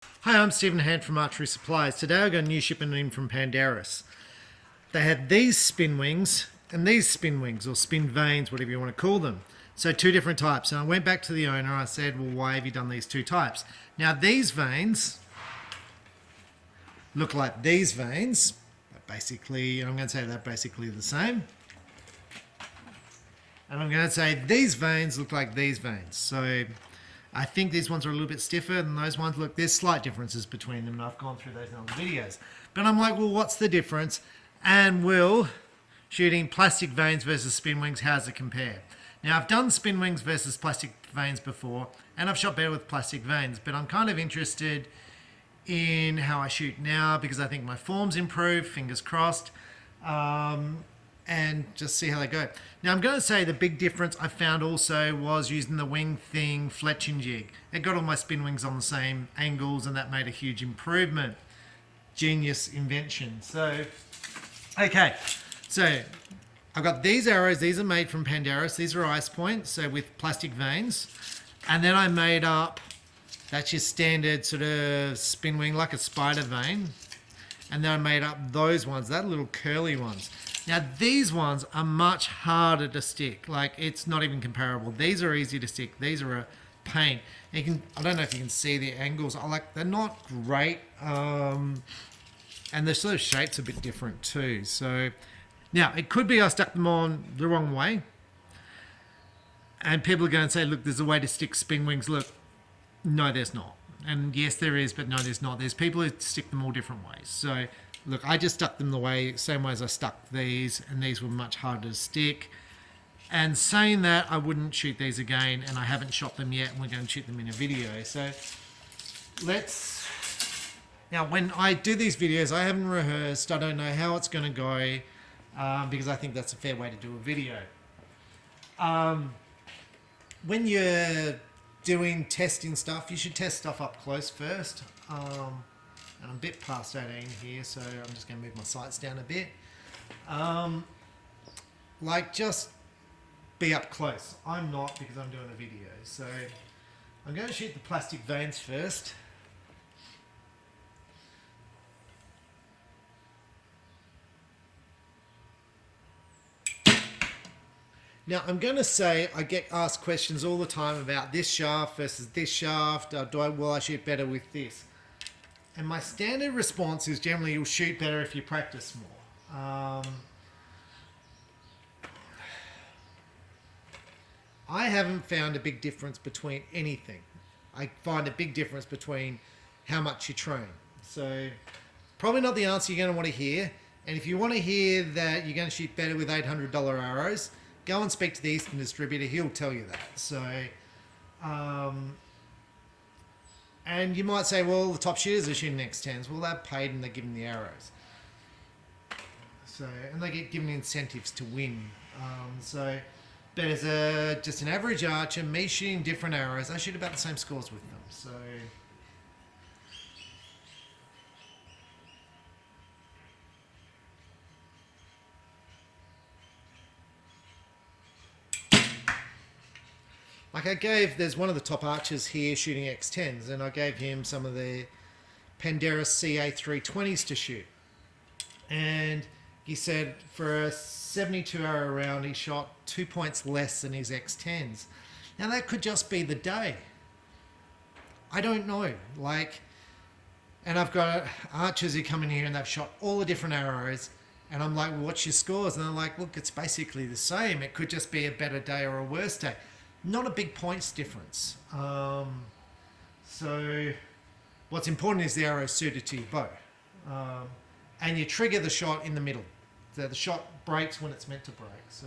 Hi, I'm Stephen Hand from Archery Supplies. Today I got a new shipment in from Pandarus. They had these spin wings and these spin wings, or spin vanes, whatever you want to call them. So two different types. And I went back to the owner. I said, well, why have you done these two types? Now these vanes look like these vanes. Basically, I'm going to say they're basically the same. And I'm going to say these vanes look like these vanes. So I think these ones are a little bit stiffer than those ones. Look, there's slight differences between them, and I've gone through those in other videos. But I'm like, well, what's the difference? And will shooting plastic vanes versus spin wings, how does it compare? Now, I've done spin wings versus plastic vanes before, and I've shot better with plastic vanes, but I'm kind of interested in how I shoot now because I think my form's improved, fingers crossed. And just see how they go. Now I'm going to say the big difference I found also was using the wing thing fletching jig. It got all my spin wings on the same angles and that made a huge improvement. Genius invention. So, okay. So I've got these arrows. These are made from Pandarus. These are ice points, so with plastic vanes. And then I made up, that's your standard sort of spin wing, like a spider vane. And then I made up those ones, that little curly ones. Now these ones are much harder to stick. Like it's not even comparable. These are easy to stick. These are a pain. You can, I don't know if you can see the angles. They're not great. And the sort of shape's a bit different too. So now it could be I stuck them on the wrong way. And people are going to say, look, there's a way to stick spin wings. Look, no, there's not. And yes, there is, but no, there's not. There's people who stick them all different ways. So, look, I just stuck them the same way as I stuck these, and these were much harder to stick. And saying that, I wouldn't shoot these again, and I haven't shot them yet, and we're going to shoot them in a video. So, now, when I do these videos, I haven't rehearsed. I don't know how it's going to go, because I think that's a fair way to do a video. When you're doing testing stuff, you should test stuff up close first. And I'm a bit past 18 here, so I'm just going to move my sights down a bit. Just be up close. I'm not because I'm doing a video. So I'm going to shoot the plastic vanes first. Now, I'm going to say I get asked questions all the time about this shaft versus this shaft. Will I shoot better with this? And my standard response is generally you'll shoot better if you practice more. I haven't found a big difference between anything. I find a big difference between how much you train. So probably not the answer you're going to want to hear. And if you want to hear that you're going to shoot better with $800 arrows, go and speak to the Eastern distributor. He'll tell you that. So, and you might say, well, the top shooters are shooting X10s. Well, they're paid and they're given the arrows. So, and they get given incentives to win. But as just an average archer, me shooting different arrows, I shoot about the same scores with them. So, there's one of the top archers here shooting X10s, and I gave him some of the Pandera CA320s to shoot. And he said for a 72 arrow round, he shot 2 points less than his X10s. Now that could just be the day. I don't know. And I've got archers who come in here and they've shot all the different arrows. And I'm like, well, what's your scores? And they're like, look, it's basically the same. It could just be a better day or a worse day. Not a big points difference. So what's important is the arrow suited to your bow. And you trigger the shot in the middle. So the shot breaks when it's meant to break. So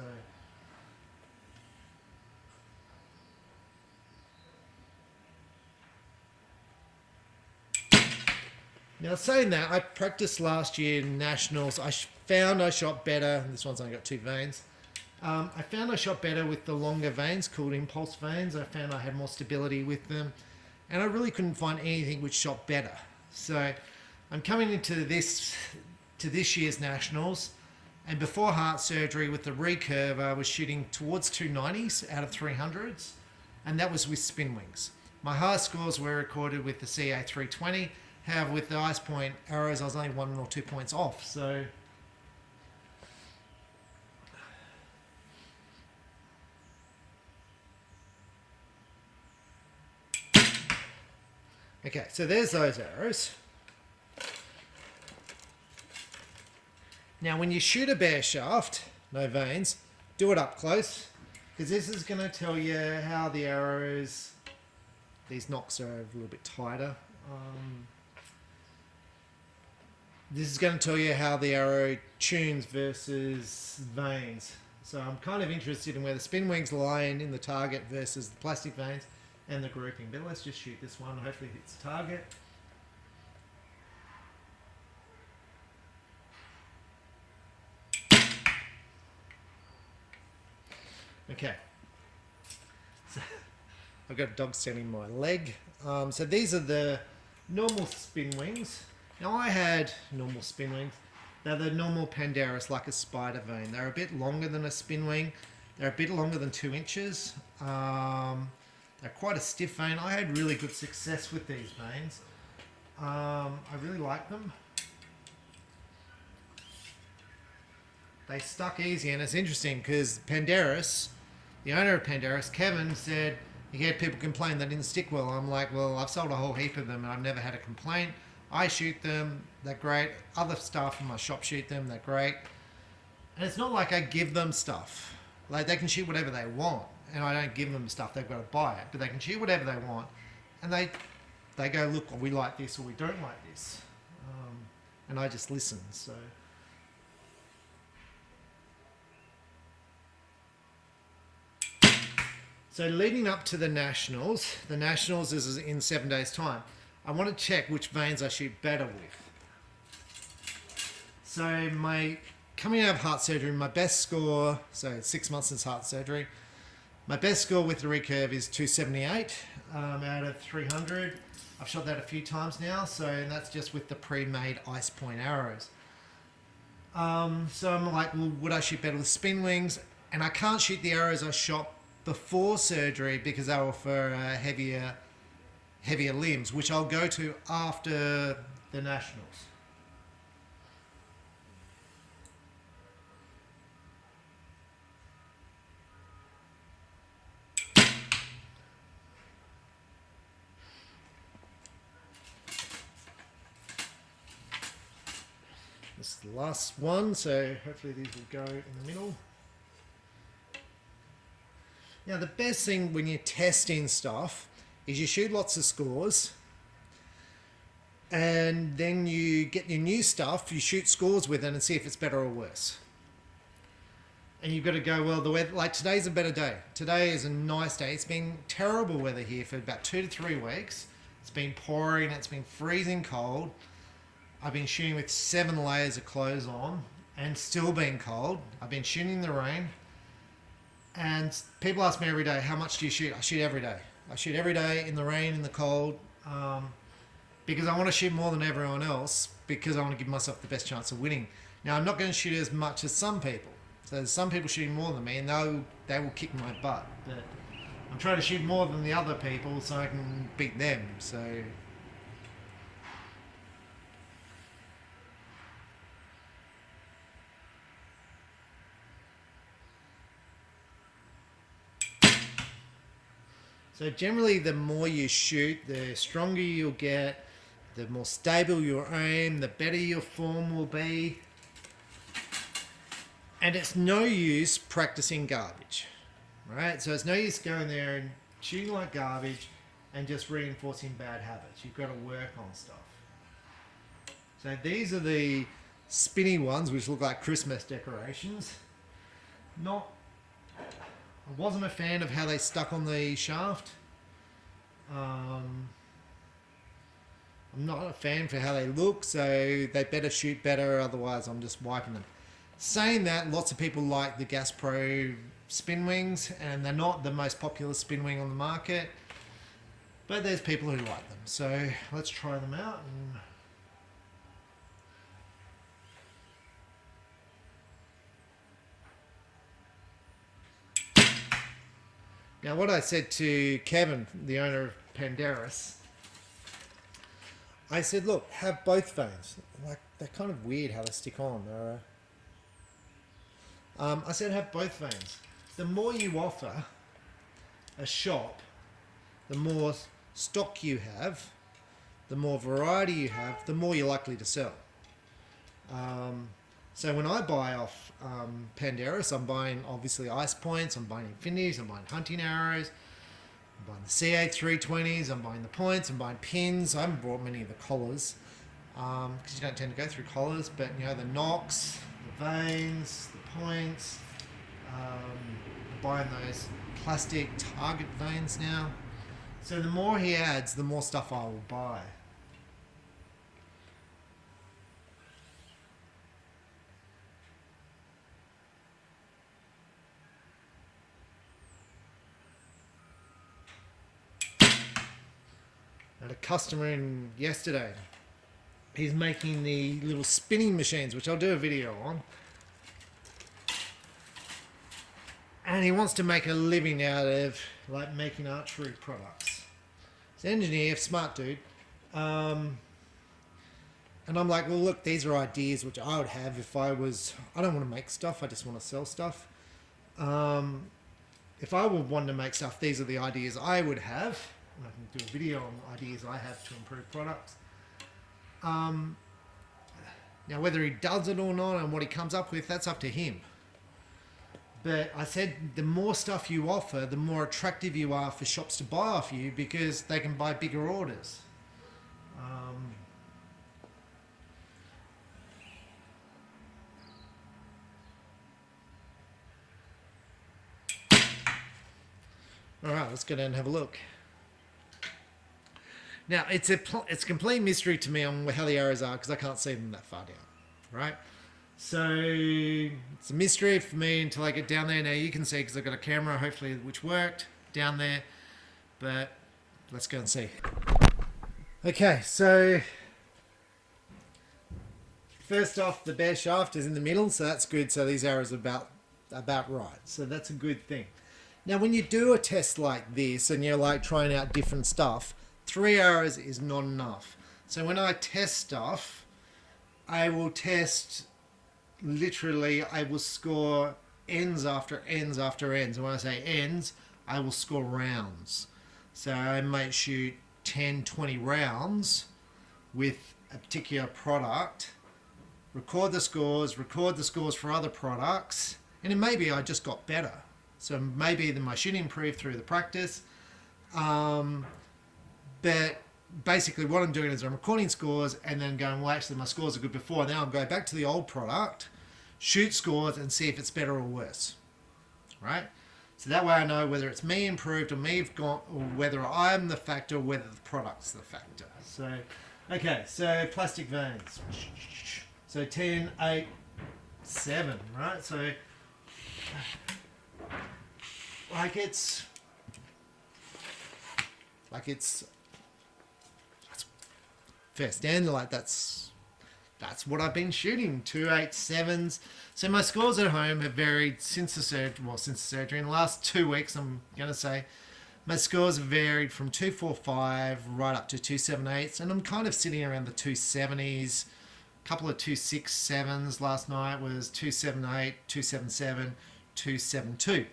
now saying that, I practiced last year in Nationals. I found I shot better. This one's only got 2 vanes. I found I shot better with the longer vanes called impulse vanes. I found I had more stability with them. And I really couldn't find anything which shot better. So I'm coming into this year's Nationals. And before heart surgery with the recurve, I was shooting towards 290s out of 300s. And that was with spin wings. My highest scores were recorded with the CA320. However, with the ice point arrows, I was only 1 or 2 points off. So okay, so there's those arrows. Now, when you shoot a bare shaft, no vanes, do it up close, because this is going to tell you how the arrows, these nocks are a little bit tighter. This is going to tell you how the arrow tunes versus vanes. So I'm kind of interested in where the spin wings lie in the target versus the plastic vanes and the grouping. But let's just shoot this one, hopefully it hits the target. Okay, so I've got a dog standing my leg. So these are the normal spin wings. Now I had normal spin wings. They're the normal Pandarus, like a spider vane. They're a bit longer than a spin wing. They're a bit longer than 2 inches. They're quite a stiff vane. I had really good success with these vanes. I really like them. They stuck easy, and it's interesting because Pandarus, the owner of Pandarus, Kevin, said he had people complain they didn't stick well. I'm like, well, I've sold a whole heap of them and I've never had a complaint. I shoot them, they're great. Other staff in my shop shoot them, they're great. And it's not like I give them stuff. Like, they can shoot whatever they want, and I don't give them stuff, they've got to buy it. But they can shoot whatever they want, and they go, look, we like this or we don't like this. And I just listen, so. So leading up to the Nationals is in 7 days' time. I want to check which vanes I shoot better with. So coming out of heart surgery, my best score, so 6 months since heart surgery, my best score with the recurve is 278 out of 300. I've shot that a few times now, so that's just with the pre-made ice point arrows. So I'm like, well, would I shoot better with spin wings? And I can't shoot the arrows I shot before surgery because they were for heavier limbs, which I'll go to after the Nationals. This is the last one, so hopefully these will go in the middle. Now, the best thing when you're testing stuff is you shoot lots of scores, and then you get your new stuff, you shoot scores with it and see if it's better or worse. And you've got to go, well, the weather, like today's a better day. Today is a nice day. It's been terrible weather here for about 2 to 3 weeks. It's been pouring, it's been freezing cold. I've been shooting with 7 layers of clothes on and still being cold. I've been shooting in the rain. And people ask me every day, how much do you shoot? I shoot every day. I shoot every day in the rain, in the cold, because I want to shoot more than everyone else, because I want to give myself the best chance of winning. Now, I'm not going to shoot as much as some people. So there's some people shooting more than me, and they will kick my butt. But I'm trying to shoot more than the other people so I can beat them. So generally, the more you shoot, the stronger you'll get, the more stable your aim, the better your form will be. And it's no use practicing garbage, right? So it's no use going there and shooting like garbage and just reinforcing bad habits. You've got to work on stuff. So these are the spinny ones, which look like Christmas decorations. I wasn't a fan of how they stuck on the shaft. I'm not a fan for how they look, so they better shoot better, otherwise I'm just wiping them. Saying that, lots of people like the Gas Pro spin wings, and they're not the most popular spin wing on the market, but there's people who like them. So let's try them out. Now, what I said to Kevin, the owner of Pandarus, I said, look, have both vanes. Like, they're kind of weird how they stick on. I said, have both vanes. The more you offer a shop, the more stock you have, the more variety you have, the more you're likely to sell. So when I buy off Pandarus, I'm buying obviously ice points, I'm buying infinities, I'm buying hunting arrows, I'm buying the CA320s, I'm buying the points, I'm buying pins. I haven't bought many of the collars because you don't tend to go through collars, but you know, the knocks, the vanes, the points. I'm buying those plastic target vanes now. So the more he adds, the more stuff I will buy. I had a customer in yesterday. He's making the little spinning machines, which I'll do a video on. And he wants to make a living out of like making archery products. He's an engineer, smart dude. And I'm like, well, look, these are ideas which I would have if I don't want to make stuff, I just want to sell stuff. If I would want to make stuff, these are the ideas I would have. And I can do a video on ideas I have to improve products. Now, whether he does it or not and what he comes up with, that's up to him. But I said the more stuff you offer, the more attractive you are for shops to buy off you because they can buy bigger orders. All right, let's go down and have a look. Now, it's a complete mystery to me on how the arrows are because I can't see them that far down, right? So it's a mystery for me until I get down there. Now you can see because I've got a camera, hopefully, which worked down there. But let's go and see. Okay, so first off, the bare shaft is in the middle, so that's good. So these arrows are about right. So that's a good thing. Now, when you do a test like this and you're like trying out different stuff, 3 arrows is not enough. So when I test stuff, I will test literally, I will score ends after ends after ends. And when I say ends, I will score rounds. So I might shoot 10, 20 rounds with a particular product, record the scores for other products, and then maybe I just got better. So maybe then my shooting improved through the practice. But basically what I'm doing is I'm recording scores and then going, well, actually my scores are good before. Now I'm going back to the old product, shoot scores and see if it's better or worse, right? So that way I know whether it's me improved or me've gone, or whether I'm the factor or whether the product's the factor. So, okay, so plastic vanes. So 10, 8, 7, right? So, like it's first end, like that's what I've been shooting, 2, 8, 7s. So my scores at home have varied since the surgery. In the last 2 weeks, I'm gonna say my scores have varied from 245 right up to 278s, and I'm kind of sitting around the 270s. A couple of 267s last night was 278, 277, 272.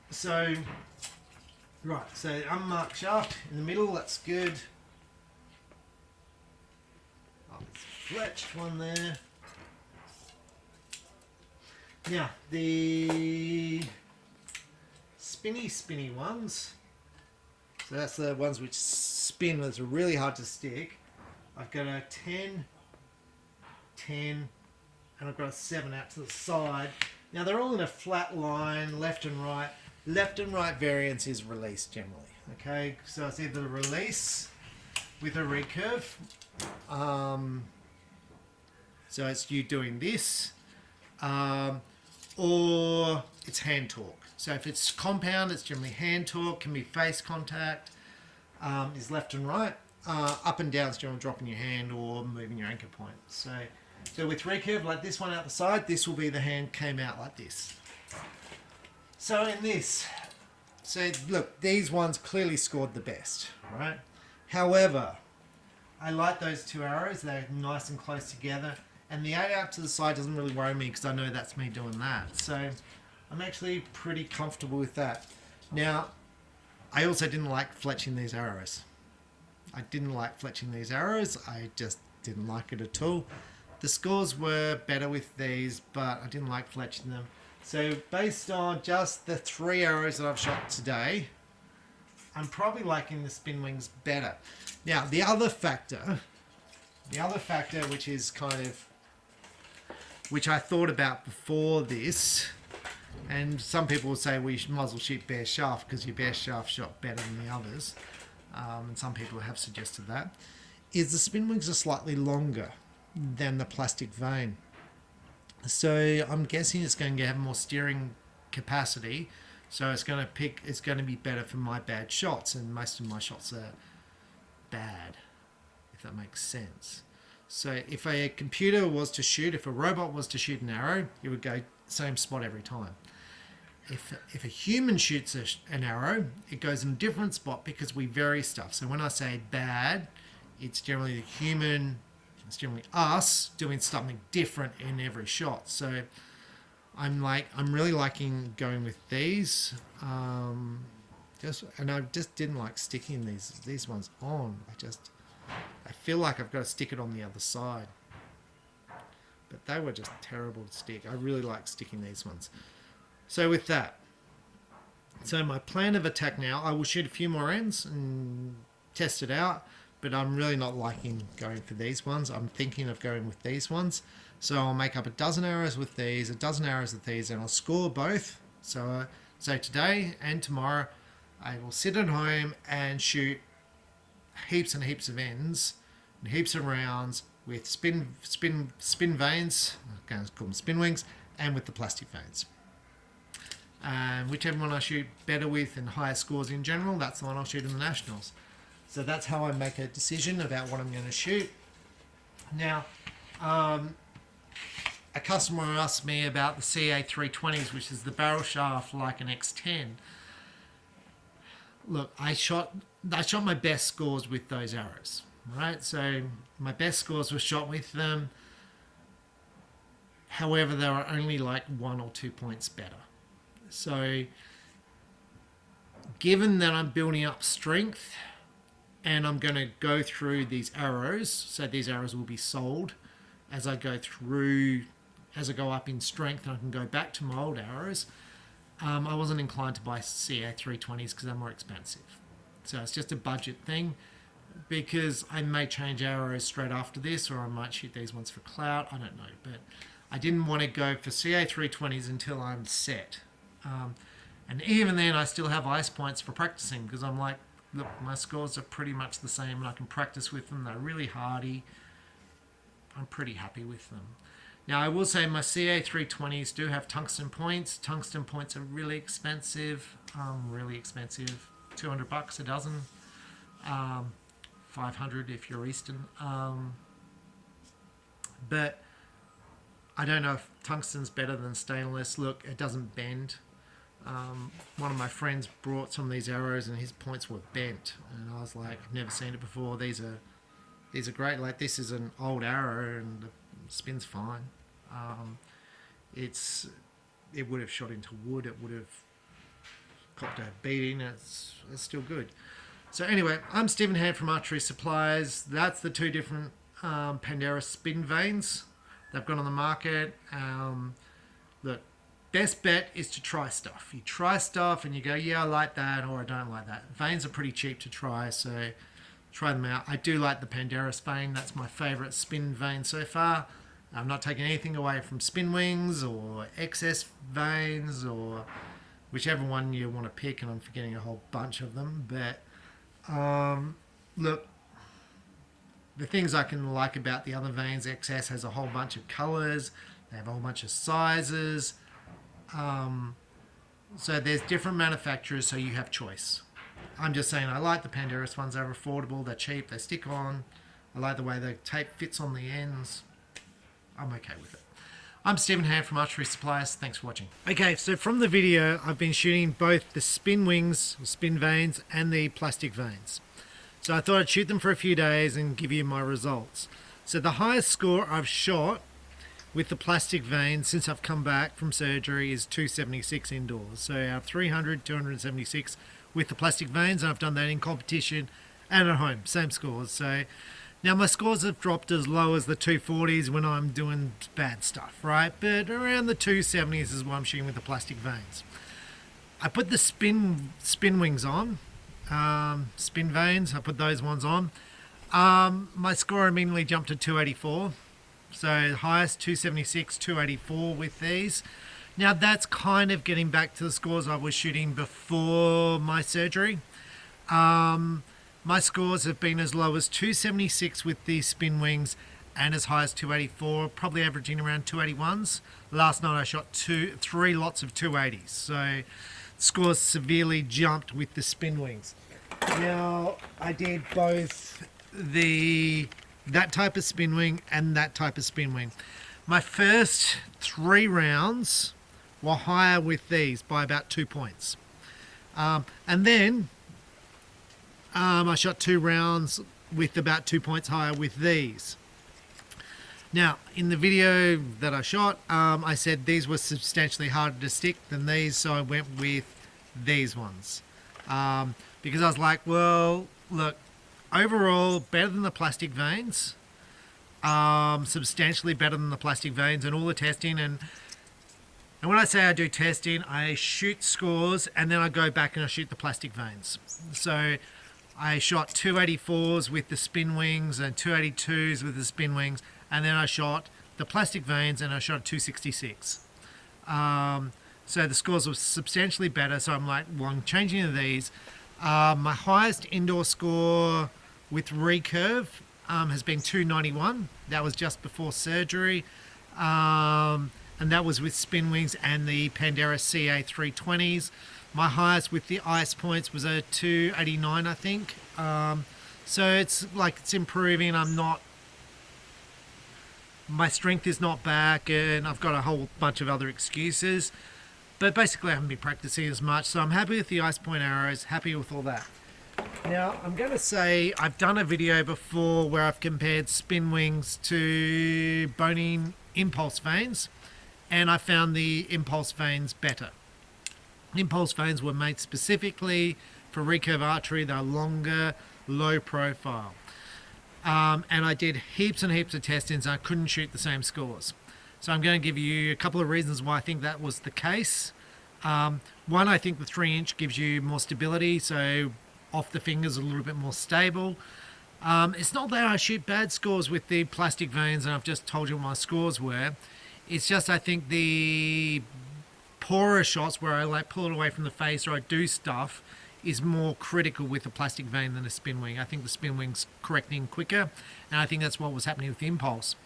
So right, so unmarked shaft in the middle, that's good. Oh, there's a fletched one there. Now, the spinny ones, so that's the ones which spin, that's really hard to stick. I've got a 10, 10, and I've got a 7 out to the side. Now they're all in a flat line, left and right. Left and right variance is release generally, okay? So it's either release with a recurve, so it's you doing this, or it's hand torque. So if it's compound, it's generally hand torque, can be face contact, is left and right. Up and down is generally dropping your hand or moving your anchor point. So with recurve, like this one out the side, this will be the hand came out like this. So in this, So look, these ones clearly scored the best, right? However, I like those two arrows. They're nice and close together. And the 8 out to the side doesn't really worry me because I know that's me doing that. So I'm actually pretty comfortable with that. Now, I also didn't like fletching these arrows. I didn't like fletching these arrows. I just didn't like it at all. The scores were better with these, but I didn't like fletching them. So based on just the 3 arrows that I've shot today, I'm probably liking the spin wings better. Now, the other factor which is kind of, which I thought about before this, and some people will say we might as well shoot bare shaft because your bare shaft shot better than the others, and some people have suggested that, is the spin wings are slightly longer than the plastic vane. So I'm guessing it's going to have more steering capacity, so it's going to be better for my bad shots, and most of my shots are bad, if that makes sense. So if a computer was to shoot, if a robot was to shoot an arrow, it would go same spot every time. If a human shoots an arrow, it goes in a different spot because we vary stuff. So when I say bad, it's generally the human, it's generally us doing something different in every shot. So I'm really liking going with these. And I just didn't like sticking these ones on. I feel like I've got to stick it on the other side. But they were just terrible to stick. I really like sticking these ones. So with that, so my plan of attack now, I will shoot a few more ends and test it out, but I'm really not liking going for these ones. I'm thinking of going with these ones. So I'll make up a dozen arrows with these, a dozen arrows with these, and I'll score both. So today and tomorrow, I will sit at home and shoot heaps and heaps of ends and heaps of rounds with spin vanes, I'm going to call them spin wings, and with the plastic vanes. And whichever one I shoot better with and higher scores in general, that's the one I'll shoot in the Nationals. So that's how I make a decision about what I'm going to shoot. Now, a customer asked me about the CA320s, which is the barrel shaft like an X10. Look, I shot my best scores with those arrows, right? So my best scores were shot with them. However, they were only like 1 or 2 points better. So given that I'm building up strength and I'm going to go through these arrows, so these arrows will be sold as I go up in strength, and I can go back to my old arrows. I wasn't inclined to buy CA320s because they're more expensive. So it's just a budget thing, because I may change arrows straight after this, or I might shoot these ones for clout, I don't know. But I didn't want to go for CA320s until I'm set. And even then, I still have ice points for practicing, because I'm like, look, my scores are pretty much the same and I can practice with them. They're really hardy. I'm pretty happy with them. Now, I will say my CA320s do have tungsten points. Tungsten points are really expensive, $200 a dozen, 500 if you're Eastern. But I don't know if tungsten's better than stainless. Look, it doesn't bend. One of my friends brought some of these arrows and his points were bent, and I was like, I've never seen it before. These are great. Like, this is an old arrow and the spin's fine. It would have shot into wood. It would have copped a beating. It's still good. So anyway, I'm Stephen Hand from Archery Supplies. That's the 2 different Pandarus Spin Vanes they've got on the market. Look, best bet is to try stuff. You try stuff and you go, yeah, I like that, or I don't like that. Vanes are pretty cheap to try, so try them out. I do like the Pandarus vane. That's my favourite spin vane so far. I'm not taking anything away from spin wings or XS vanes or whichever one you want to pick, and I'm forgetting a whole bunch of them. But look, the things I can like about the other vanes, XS has a whole bunch of colours. They have a whole bunch of sizes. So there's different manufacturers, so you have choice. I'm just saying I like the Pandarus ones. They're affordable, they're cheap, they stick on. I like the way the tape fits on the ends. I'm okay with it. I'm Stephen Hand from Archery Supplies. Thanks for watching. Okay, so from the video, I've been shooting both the spin wings, spin vanes, and the plastic vanes. So I thought I'd shoot them for a few days and give you my results. So the highest score I've shot with the plastic vane since I've come back from surgery is 276 indoors. So out of 300, 276 with the plastic vanes, and I've done that in competition and at home, same scores. So now my scores have dropped as low as the 240s when I'm doing bad stuff, right? But around the 270s is what I'm shooting with the plastic vanes. I put the spin wings on, spin vanes, I put those ones on. My score immediately jumped to 284. So highest 276, 284 with these. Now that's kind of getting back to the scores I was shooting before my surgery. My scores have been as low as 276 with the spin wings and as high as 284, probably averaging around 281s. Last night I shot three lots of 280s, so scores severely jumped with the spin wings. Now I did both that type of spin wing and that type of spin wing. My first 3 rounds were higher with these by about 2 points. And then I shot 2 rounds with about 2 points higher with these. Now, in the video that I shot, I said these were substantially harder to stick than these, so I went with these ones. Because I was like, well, look, overall, better than the plastic vanes. Substantially better than the plastic vanes and all the testing. And when I say I do testing, I shoot scores and then I go back and I shoot the plastic vanes. So I shot 284s with the spin wings and 282s with the spin wings, and then I shot the plastic vanes and I shot 266. So the scores were substantially better, so I'm like, well, I'm changing to these. My highest indoor score with recurve has been 291. That was just before surgery. And that was with spin wings and the Pandera CA 320s. My highest with the ice points was a 289, I think. So it's like it's improving. My strength is not back, and I've got a whole bunch of other excuses. But basically, I haven't been practicing as much, so I'm happy with the ice point arrows, happy with all that. Now, I'm going to say I've done a video before where I've compared spin wings to boning impulse vanes, and I found the impulse vanes better. Impulse vanes were made specifically for recurve archery. They're longer, low profile. And I did heaps and heaps of testings, and I couldn't shoot the same scores. So I'm going to give you a couple of reasons why I think that was the case. One, I think the 3-inch gives you more stability, so off the fingers a little bit more stable. It's not that I shoot bad scores with the plastic vanes, and I've just told you what my scores were. It's just I think the poorer shots where I like pull it away from the face or I do stuff is more critical with a plastic vane than a spin wing. I think the spin wing's correcting quicker, and I think that's what was happening with the impulse.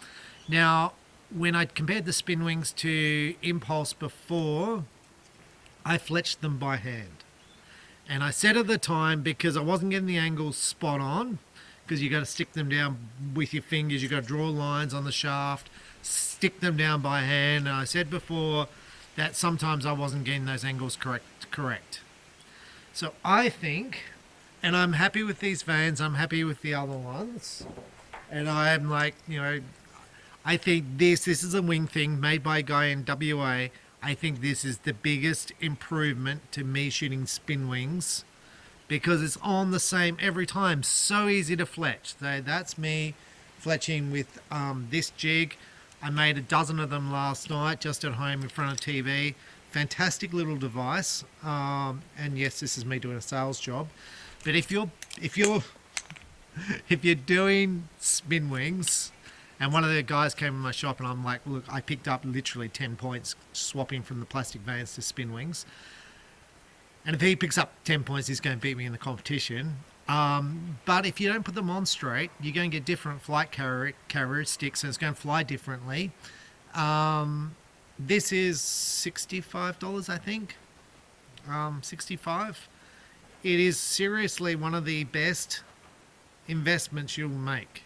Now, when I compared the spin wings to impulse before, I fletched them by hand. And I said at the time, because I wasn't getting the angles spot on, because you got to stick them down with your fingers, you got to draw lines on the shaft, stick them down by hand. And I said before that sometimes I wasn't getting those angles correct. So I think, and I'm happy with these vanes, I'm happy with the other ones, and I'm like, I think this is a wing thing made by a guy in WA. I think this is the biggest improvement to me shooting spin wings because it's on the same every time. So easy to fletch. So that's me fletching with this jig. I made a dozen of them last night just at home in front of TV. Fantastic little device. And yes, this is me doing a sales job. But if you're doing spin wings, and one of the guys came in my shop and I'm like, look, I picked up literally 10 points swapping from the plastic vanes to spin wings. And if he picks up 10 points, he's going to beat me in the competition. But if you don't put them on straight, you're going to get different flight characteristics and it's going to fly differently. This is $65, I think. 65. It is seriously one of the best investments you'll make.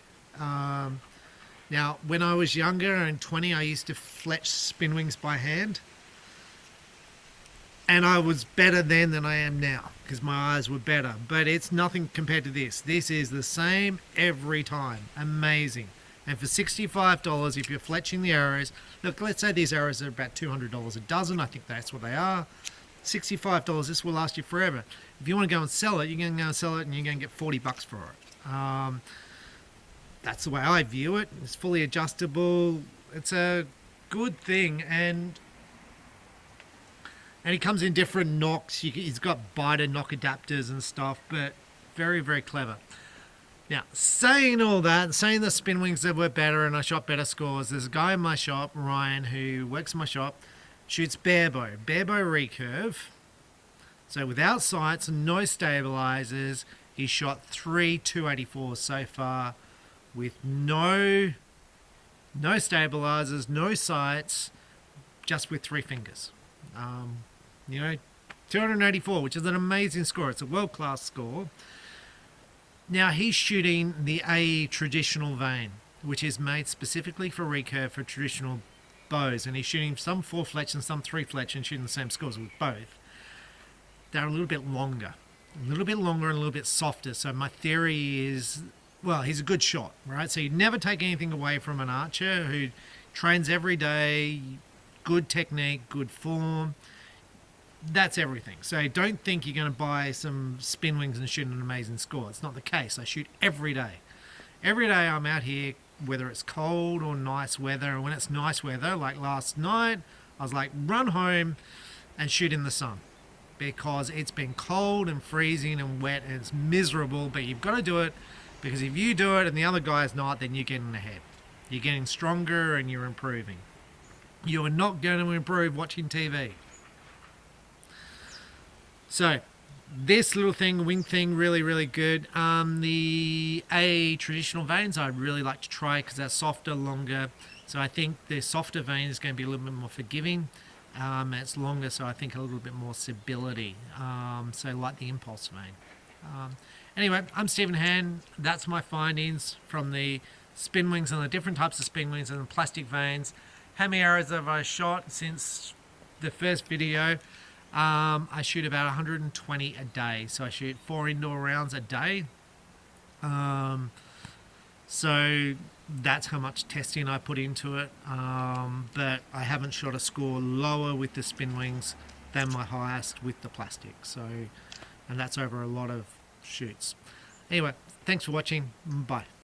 Now, when I was younger and 20, I used to fletch spin wings by hand. And I was better then than I am now because my eyes were better. But it's nothing compared to this. This is the same every time. Amazing. And for $65, if you're fletching the arrows, look, let's say these arrows are about $200 a dozen. I think that's what they are. $65, this will last you forever. If you want to go and sell it, you're going to go and sell it and you're going to get $40 for it. That's the way I view it. It's fully adjustable. It's a good thing. And he comes in different knocks. He's got biter knock adapters and stuff, but very, very clever. Now, saying all that, saying the spin wings that were better and I shot better scores, there's a guy in my shop, Ryan, who works in my shop, shoots barebow recurve. So without sights and no stabilizers, he shot 3 284s so far with no stabilizers, no sights, just with 3 fingers. 284, which is an amazing score. It's a world-class score. Now he's shooting the A traditional vane, which is made specifically for recurve for traditional bows, and he's shooting some 4 fletch and some 3 fletch and shooting the same scores with both. They're a little bit longer and a little bit softer. So my theory is, well, he's a good shot, right? So you never take anything away from an archer who trains every day, good technique, good form. That's everything. So don't think you're going to buy some spin wings and shoot an amazing score. It's not the case. I shoot every day. Every day I'm out here, whether it's cold or nice weather. And when it's nice weather, like last night, I was like, run home and shoot in the sun. Because it's been cold and freezing and wet and it's miserable. But you've got to do it, because if you do it and the other guy's not, then you're getting ahead. You're getting stronger and you're improving. You are not going to improve watching TV. So, this little thing, wing thing, really, really good. The A traditional vanes I'd really like to try because they're softer, longer. So I think the softer vane is going to be a little bit more forgiving. It's longer, so I think a little bit more stability. So like the impulse vane. Anyway, I'm Stephen Hand. That's my findings from the spin wings and the different types of spin wings and the plastic vanes. How many arrows have I shot since the first video? I shoot about 120 a day, so I shoot 4 indoor rounds a day. So that's how much testing I put into it. But I haven't shot a score lower with the spin wings than my highest with the plastic. So, and that's over a lot of shoots. Anyway, thanks for watching. Bye.